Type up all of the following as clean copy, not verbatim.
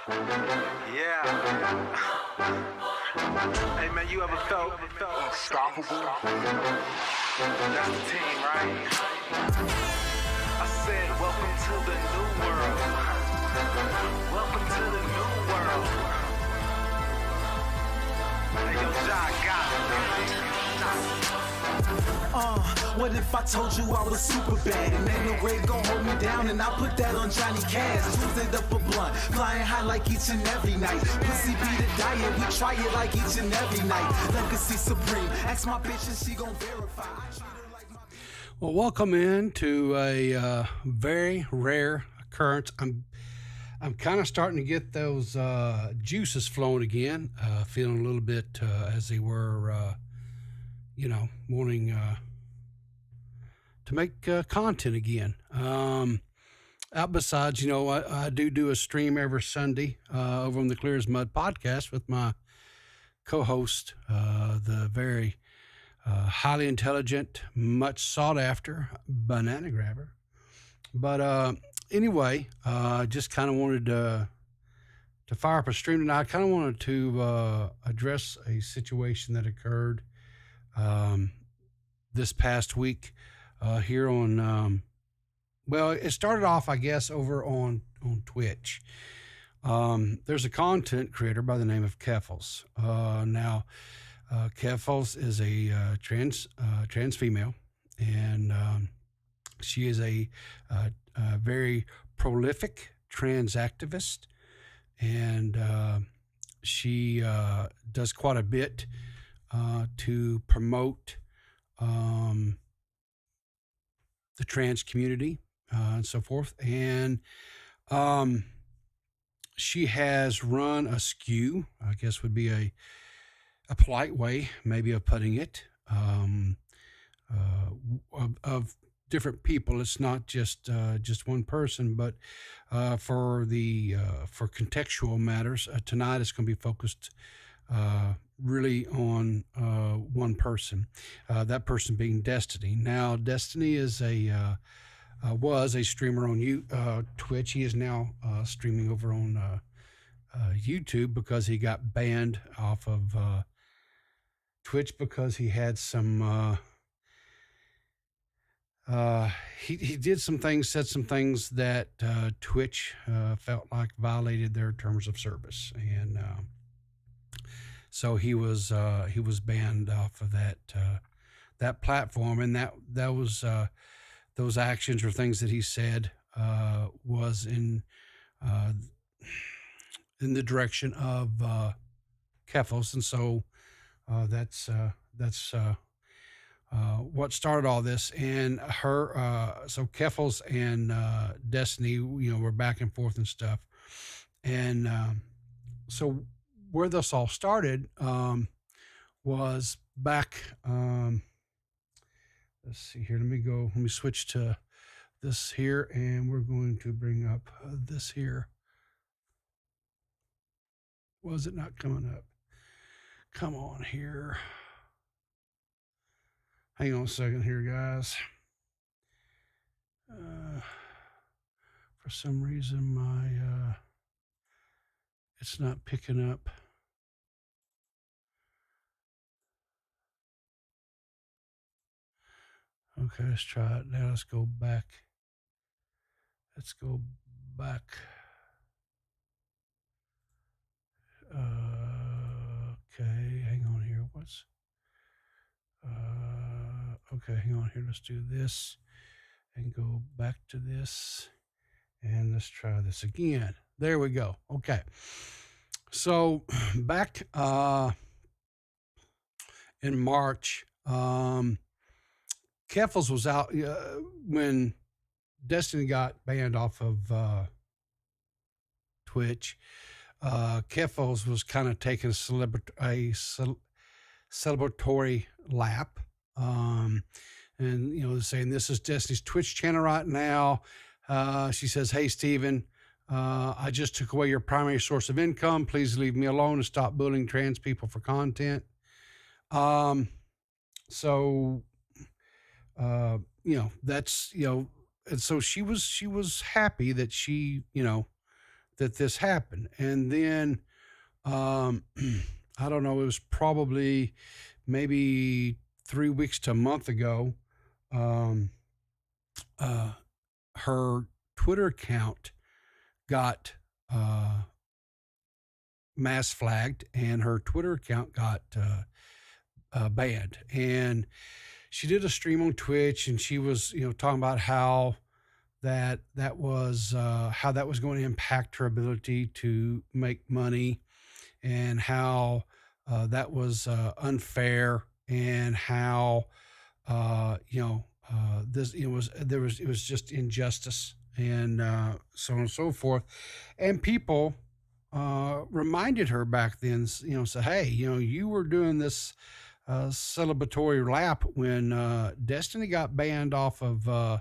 Yeah. Hey man, you ever felt unstoppable? That's the team, right? I said, welcome to the new world. Welcome to the new world. Hey, yo, Jai got What if I told you I was super bad and ain't no way gon' hold me down, and I put that on Johnny Cash. Twisted up a blunt, flying high like each and every night. Pussy be the diet, we try it like each and every night. Legacy supreme, ask my bitch and she gon' verify. I treat her like my... Well, welcome in to a very rare occurrence. I'm kind of starting to get those juices flowing again. Feeling a little bit as they were, wanting to make content again. Out besides, I do a stream every Sunday over on the Clear as Mud podcast with my co-host, the very highly intelligent, much sought after banana grabber. But anyway, just kind of wanted to fire up a stream tonight. I kind of wanted to address a situation that occurred this past week here on. Well, it started off, I guess, over on Twitch. There's a content creator by the name of Keffals. Now, Keffals is a trans female, and she is a very prolific trans activist, and she does quite a bit to promote the trans community and so forth. And she has run a skew, I guess would be a polite way maybe of putting it, of different people. It's not just one person, but for contextual matters, tonight it's going to be focused really on one person, that person being Destiny. Now, Destiny is was a streamer on Twitch. He is now streaming over on YouTube because he got banned off of Twitch because he had some he did some things, said some things that Twitch felt like violated their terms of service, and so he was banned off of that platform, and that was those actions or things that he said was in the direction of Keffals, and so that's what started all this. And her so Keffals and Destiny, were back and forth and stuff, and so where this all started was back. Let's see here. Let me switch to this here, and we're going to bring up this here. Was it not coming up? Come on here. Hang on a second here, guys. For some reason, my it's not picking up. Okay, let's try it now. Let's go back. Okay, hang on here. Okay, hang on here. Let's do this and go back to this, and let's try this again. There we go. Okay. So back in March, Keffals was out when Destiny got banned off of Twitch. Keffals was kind of taking a celebratory lap, and saying, "This is Destiny's Twitch channel right now." She says, "Hey, Steven, I just took away your primary source of income. Please leave me alone and stop bullying trans people for content." So that's, and so she was happy that that this happened. And then I don't know, it was probably maybe 3 weeks to a month ago. Um, uh, her Twitter account got mass flagged, and her Twitter account got banned. And she did a stream on Twitch, and she was, talking about how that was how that was going to impact her ability to make money, and how that was unfair, and how this it was just injustice, and so on and so forth. And people reminded her back then, said, hey, you were doing this celebratory lap when Destiny got banned off of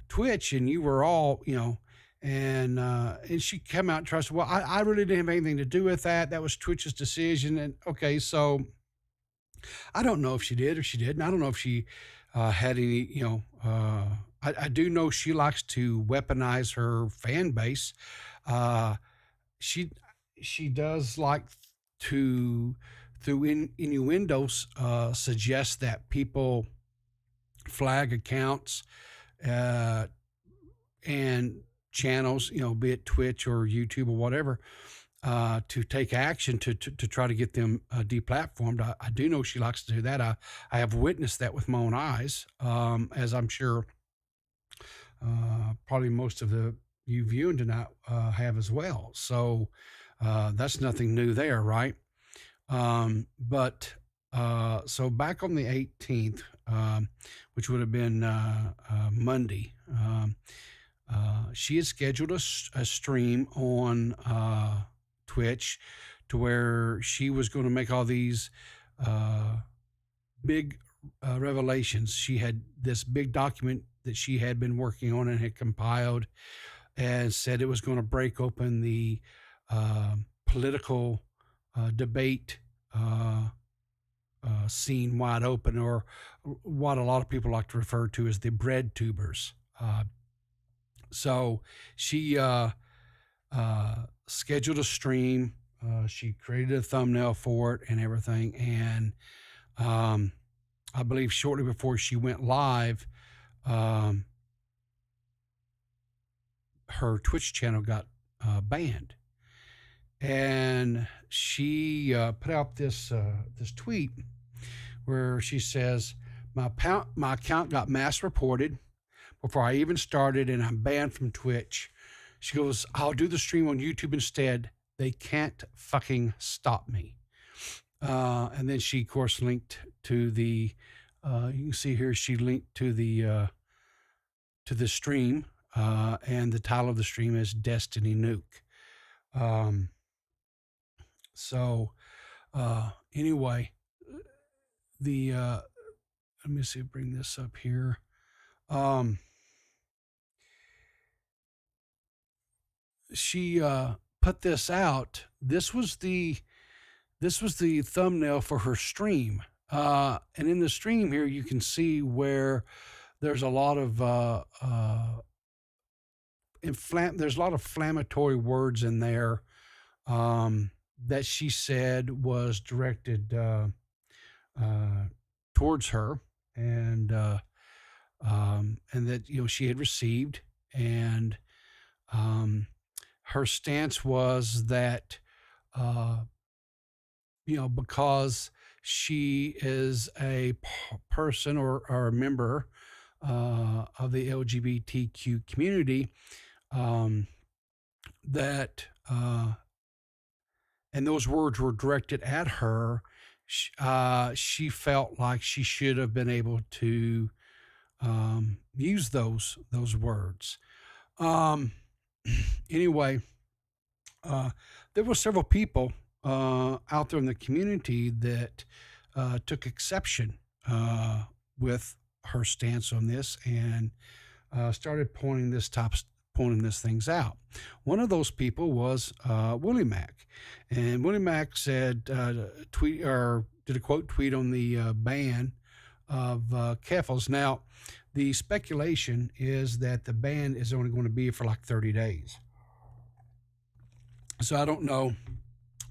Twitch, and you were all, and she came out and trusted, well, I really didn't have anything to do with that. That was Twitch's decision. And okay, so I don't know if she did or she didn't. I don't know if she had any, I do know she likes to weaponize her fan base. She she does like to, through innuendos, suggest that people flag accounts uh, and channels, be it Twitch or YouTube or whatever, to take action to try to get them deplatformed. I do know she likes to do that. I have witnessed that with my own eyes, as I'm sure probably most of you viewing tonight have as well. So that's nothing new there, right? But so back on the 18th, which would have been Monday, she had scheduled a stream on Twitch, to where she was going to make all these big revelations. She had this big document that she had been working on and had compiled, and said it was going to break open the political debate scene wide open, or what a lot of people like to refer to as the bread tubers. So she scheduled a stream. She created a thumbnail for it and everything. And I believe shortly before she went live, her Twitch channel got banned. And she put out this tweet where she says, my account got mass reported before I even started, and I'm banned from Twitch. She goes, I'll do the stream on YouTube instead. They can't fucking stop me. And then she, of course, linked to the, you can see here, she linked to the stream, and the title of the stream is Destiny Nuke. So anyway, let me see, bring this up here. She put this out. This was the thumbnail for her stream. And in the stream here, you can see where there's a lot of there's a lot of inflammatory words in there that she said was directed towards her, and that she had received. And her stance was that because she is a person or a member of the LGBTQ community, that and those words were directed at her, she felt like she should have been able to use those words. Anyway, there were several people out there in the community that took exception with her stance on this, and started pointing this things out. One of those people was Willie Mack, and Willie Mack said, did a quote tweet on the ban of Keffals. Now, the speculation is that the ban is only going to be for like 30 days. So I don't know.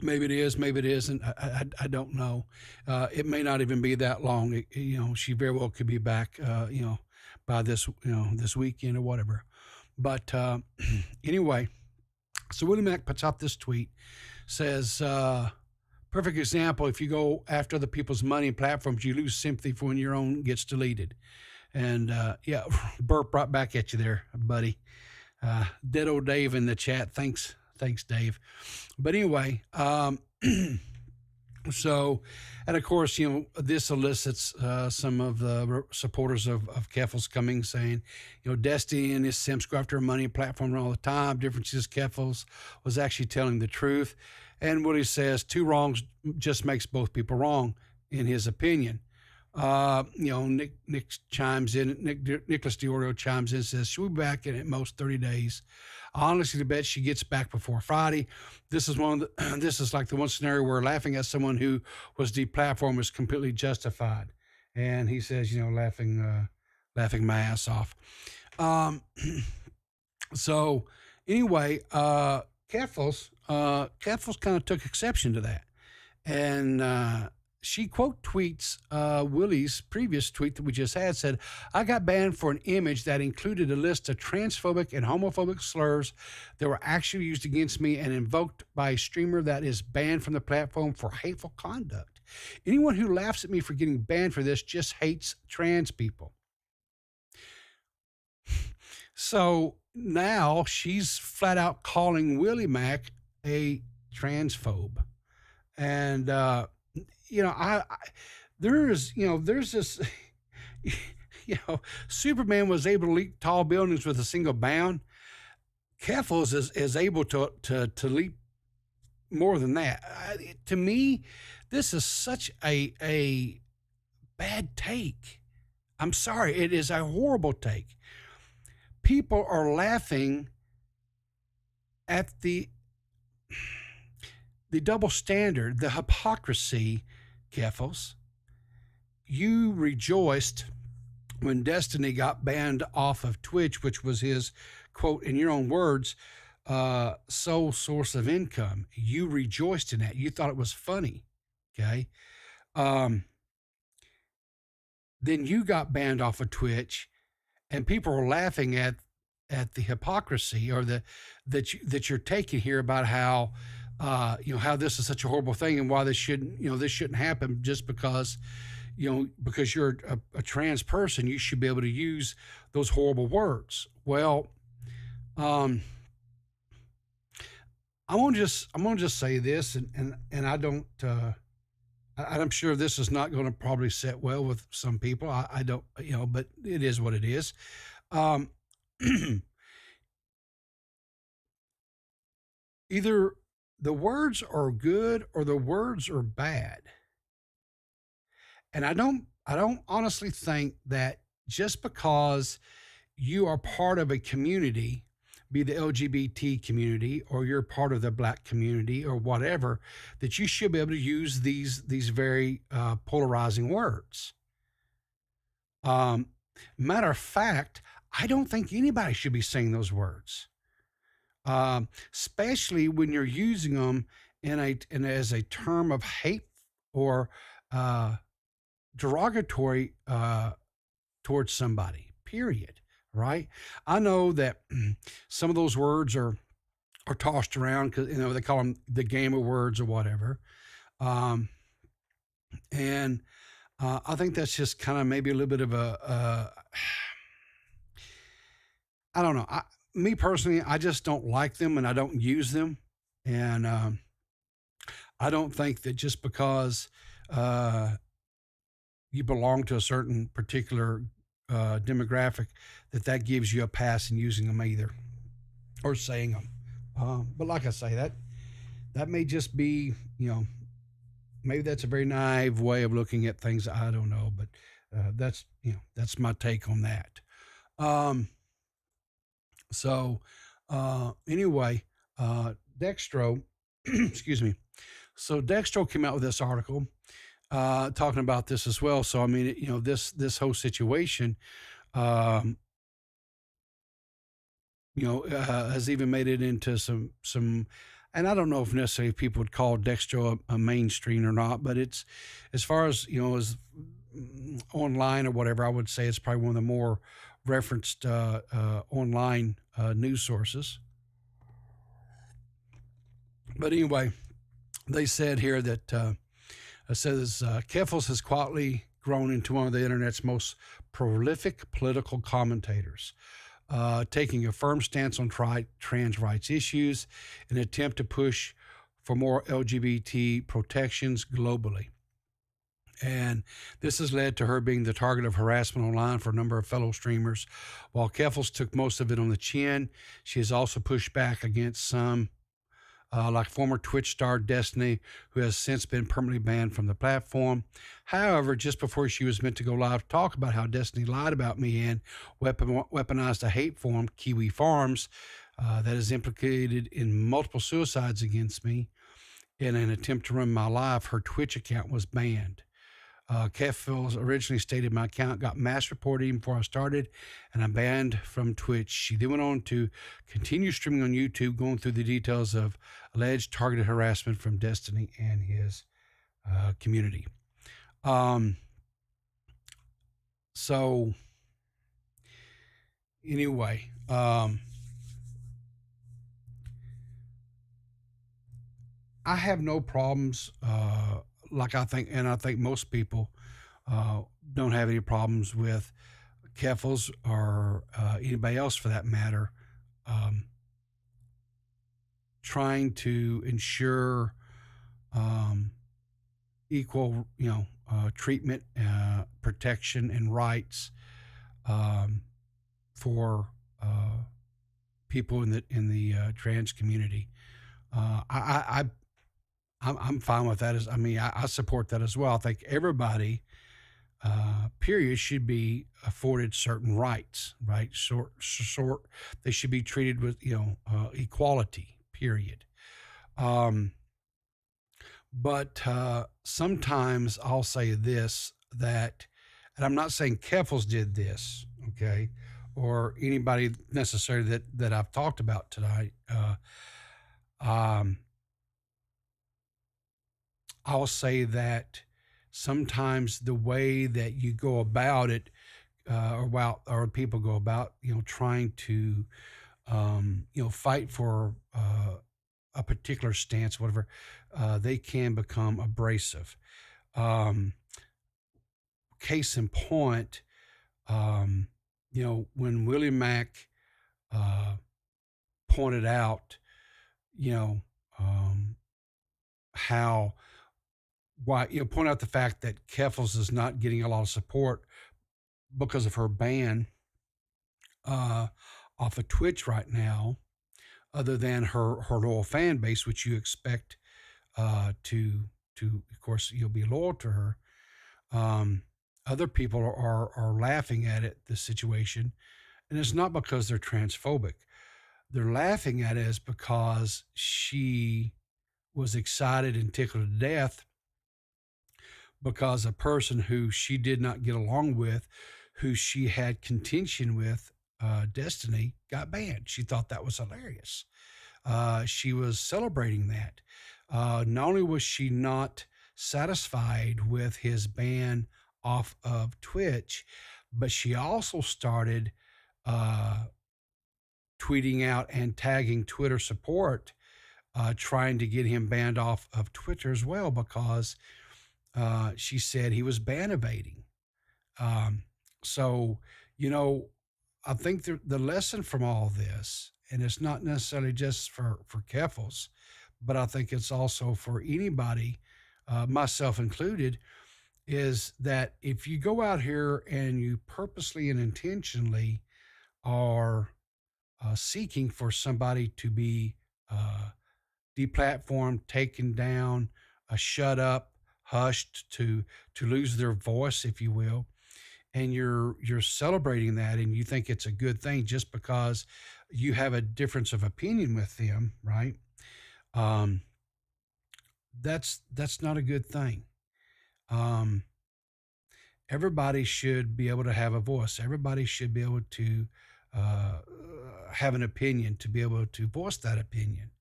Maybe it is, maybe it isn't. I don't know. It may not even be that long. She very well could be back, by this weekend or whatever. But anyway, so Willie Mack puts out this tweet, says, perfect example, if you go after other people's money and platforms, you lose sympathy for when your own gets deleted. And yeah, burp right back at you there, buddy. Ditto Dave in the chat. Thanks, Dave. But anyway, so, and of course, this elicits some of the supporters of Keffals coming saying, Destiny and his simps go after money platform all the time. Difference is Keffals was actually telling the truth. And what he says, two wrongs just makes both people wrong, in his opinion. Nick chimes in. Nicholas DiOrio chimes in and says, she'll be back in at most 30 days. I honestly bet she gets back before Friday. This is this is like the one scenario where laughing at someone who was deplatformed is completely justified. And he says, laughing my ass off. So anyway, Keffals kind of took exception to that. And, she quote tweets Willie's previous tweet that we just had, said, I got banned for an image that included a list of transphobic and homophobic slurs that were actually used against me and invoked by a streamer that is banned from the platform for hateful conduct. Anyone who laughs at me for getting banned for this just hates trans people. So now she's flat out calling Willie Mack a transphobe. And, there's this, Superman was able to leap tall buildings with a single bound. Keffals is able to leap more than that. To me, this is such a bad take. I'm sorry. It is a horrible take. People are laughing at the double standard, the hypocrisy. Keffals, you rejoiced when Destiny got banned off of Twitch, which was his, quote, in your own words, sole source of income. You rejoiced in that. You thought it was funny, okay? Then you got banned off of Twitch, and people are laughing at the hypocrisy or that you're taking here about how how this is such a horrible thing and why this shouldn't happen just because, because you're a trans person, you should be able to use those horrible words. Well, I'm gonna just say this, and I don't. I'm sure this is not going to probably sit well with some people. I don't, but it is what it is. Either the words are good or the words are bad. And I don't honestly think that just because you are part of a community, be the LGBT community or you're part of the Black community or whatever, that you should be able to use these very polarizing words. Matter of fact, I don't think anybody should be saying those words. Especially when you're using them as a term of hate or derogatory towards somebody, period, right? I know that some of those words are tossed around because, they call them the gamer words or whatever. And I think that's just kind of maybe a little bit of I don't know. Me personally, I just don't like them and I don't use them. And I don't think that just because you belong to a certain particular demographic that gives you a pass in using them either or saying them. But like I say, that may just be, maybe that's a very naive way of looking at things. I don't know, but that's my take on that. So anyway, Dextro, excuse me. So Dextro came out with this article talking about this as well. So I mean, this whole situation, has even made it into some and I don't know if necessarily people would call Dextro a mainstream or not, but it's, as far as, as online or whatever, I would say it's probably one of the more referenced online news sources. But anyway, they said here that it says Keffals has quietly grown into one of the internet's most prolific political commentators, taking a firm stance on trans rights issues in an attempt to push for more LGBT protections globally. And this has led to her being the target of harassment online for a number of fellow streamers. While Keffals took most of it on the chin, she has also pushed back against some, like former Twitch star Destiny, who has since been permanently banned from the platform. However, just before she was meant to go live to talk about how Destiny lied about me and weaponized a hate form, Kiwi Farms, that is implicated in multiple suicides against me in an attempt to run my life, her Twitch account was banned. Keffals originally stated my account got mass reported even before I started, and I'm banned from Twitch. She then went on to continue streaming on YouTube, going through the details of alleged targeted harassment from Destiny and his community. So anyway, I have no problems, like I think most people don't have any problems with Keffals or anybody else for that matter, trying to ensure equal, treatment, protection, and rights for people in the trans community. I'm fine with that. I support that as well. I think everybody, period, should be afforded certain rights, right? They should be treated with, equality, period. But sometimes I'll say this, that, and I'm not saying Keffals did this, okay, or anybody necessarily that I've talked about tonight. I'll say that sometimes the way that you go about it, or people go about, trying to, fight for a particular stance, whatever, they can become abrasive. Case in point, when Willie Mack pointed out, point out the fact that Keffals is not getting a lot of support because of her ban off of Twitch right now, other than her loyal fan base, which you expect to of course, you'll be loyal to her. Other people are laughing at it, this situation, and it's not because they're transphobic. They're laughing at it is because she was excited and tickled to death because a person who she did not get along with, who she had contention with, Destiny, got banned. She thought that was hilarious. She was celebrating that. Not only was she not satisfied with his ban off of Twitch, but she also started tweeting out and tagging Twitter support, trying to get him banned off of Twitter as well, because she said he was ban evading. So, I think the lesson from all this, and it's not necessarily just for Keffals, but I think it's also for anybody, myself included, is that if you go out here and you purposely and intentionally are seeking for somebody to be deplatformed, taken down, shut up, hushed, to lose their voice, if you will, and you're celebrating that, and you think it's a good thing just because you have a difference of opinion with them, right? That's not a good thing. Everybody should be able to have a voice. Everybody should be able to have an opinion, to be able to voice that opinion.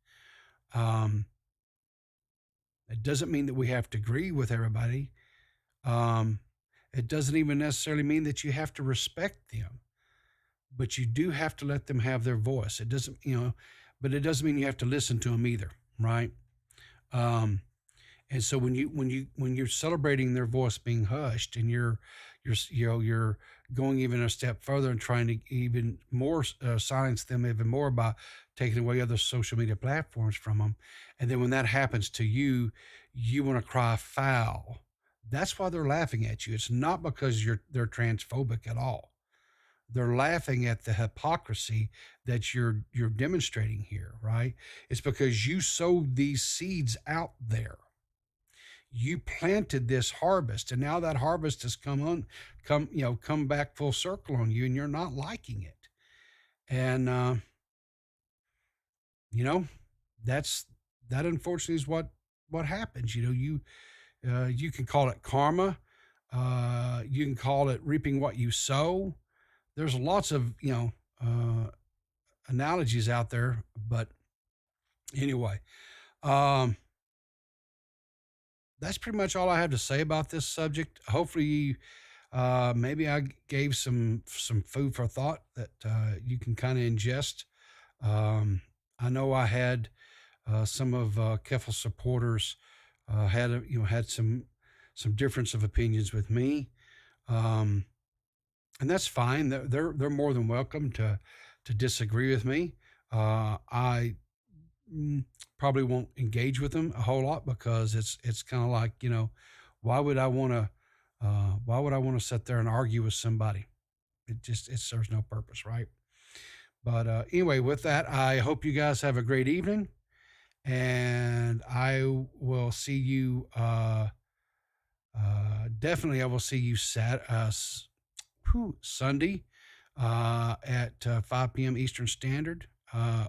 Um, it doesn't mean that we have to agree with everybody. Um, it doesn't even necessarily mean that you have to respect them, but you do have to let them have their voice. It doesn't, but it doesn't mean you have to listen to them either, right? Um, and so when you're celebrating their voice being hushed, and you're going even a step further and trying to even more silence them even more by taking away other social media platforms from them, and then when that happens to you, you want to cry foul. That's why they're laughing at you. It's not because they're transphobic at all. They're laughing at the hypocrisy that you're demonstrating here, right? It's because you sowed these seeds out there. You planted this harvest, and now that harvest has come back full circle on you, and you're not liking it. And you know that's that unfortunately is what happens. You can call it karma. You can call it reaping what you sow. There's lots of analogies out there, but anyway, um, that's pretty much all I have to say about this subject. Hopefully, maybe I gave some food for thought that you can kind of ingest. I know I had some of Keffals supporters had some difference of opinions with me, um, and that's fine. They're more than welcome to disagree with me. I probably won't engage with them a whole lot because it's kind of like, why would I want to sit there and argue with somebody? It serves no purpose, right? But anyway, with that, I hope you guys have a great evening, and I will see you. Definitely, I will see you Sunday at 5 p.m. Eastern Standard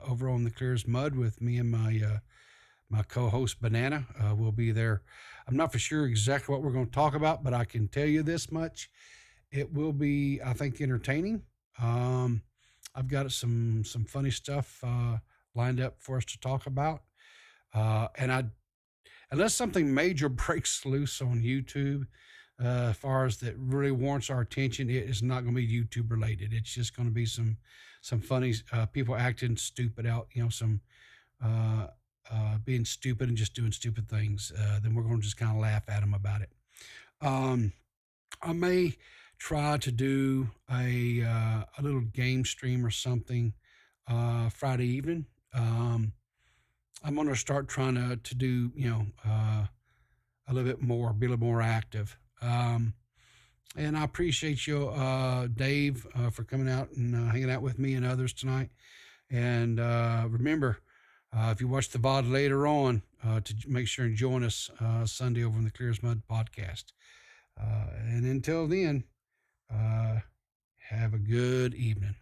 over on the Clear as Mud with me and my co-host Banana. We'll be there. I'm not for sure exactly what we're going to talk about, but I can tell you this much: it will be, I think, entertaining. I've got some funny stuff lined up for us to talk about, unless something major breaks loose on YouTube, as far as that really warrants our attention, it is not going to be YouTube related. It's just going to be some funny people acting stupid out, some being stupid and just doing stupid things. Then we're going to just kind of laugh at them about it. I may try to do a little game stream or something Friday evening. I'm going to start trying to do, a little bit more, be a little more active. And I appreciate you, Dave, for coming out and hanging out with me and others tonight. And remember, if you watch the VOD later on, to make sure and join us Sunday over on the Clear as Mud podcast. And until then, have a good evening.